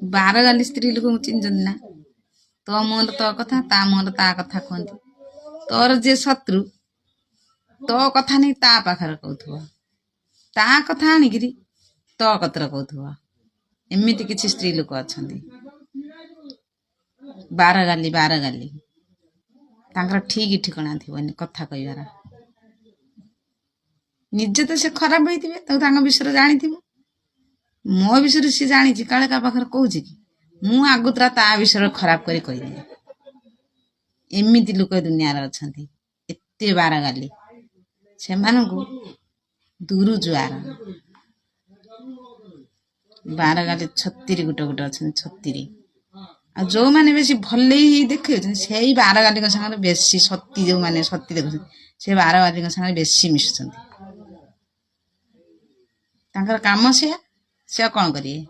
ବାର ଗାଲି ସ୍ତ୍ରୀ ଲୋକଙ୍କୁ ଚିହ୍ନିଛନ୍ତି ନା? ତୋ ମୁହଁରେ ତୋ କଥା, ତା ମୁହଁରେ ତା କଥା କୁହନ୍ତି। ତୋର ଯିଏ ଶତ୍ରୁ ତୋ କଥା ନେଇ ତା ପାଖରେ କହୁଥିବ, ତା କଥା ଆଣିକିରି ତୋ କତିରେ କହୁଥିବ। ଏମିତି କିଛି ସ୍ତ୍ରୀ ଲୋକ ଅଛନ୍ତି। ବାର ଗାଲି ତାଙ୍କର ଠିକ ଠିକଣା ଥିବନି କଥା କହିବାର। ନିଜେ ତ ସେ ଖରାପ ହେଇଥିବେ, ତାକୁ ତାଙ୍କ ବିଷୟରେ ଜାଣିଥିବ। ମୋ ବିଷୟରେ ସିଏ ଜାଣିଛି, କାଳେ କାହା ପାଖରେ କହୁଛି କି? ମୁଁ ଆଗୁତୁରା ତା ବିଷୟରେ ଖରାପ କରି କହିଦିଏ। ଏମିତି ଲୋକ ଦୁନିଆରେ ଅଛନ୍ତି, ଏତେ ବାର ଗାଲି। ସେମାନଙ୍କୁ ଦୂରୁ ଜୁହାର। ବାର ଗାଲି 36 ଗୋଟେ ଅଛନ୍ତି, 36। ଆଉ ଯୋଉମାନେ ବେଶୀ ଭଲେଇ ଦେଖେଉଛନ୍ତି ସେଇ ବାର ଗାଲିଙ୍କ ସାଙ୍ଗରେ ବେଶୀ ସତୀ, ଯୋଉମାନେ ସତୀ ଦେଖୁଛନ୍ତି ସେ ବାର ଗାଲିଙ୍କ ସାଙ୍ଗରେ ବେଶୀ ମିଶୁଛନ୍ତି। ତାଙ୍କର କାମ ସେୟା, ସେ ଆଉ କଣ କରିବେ?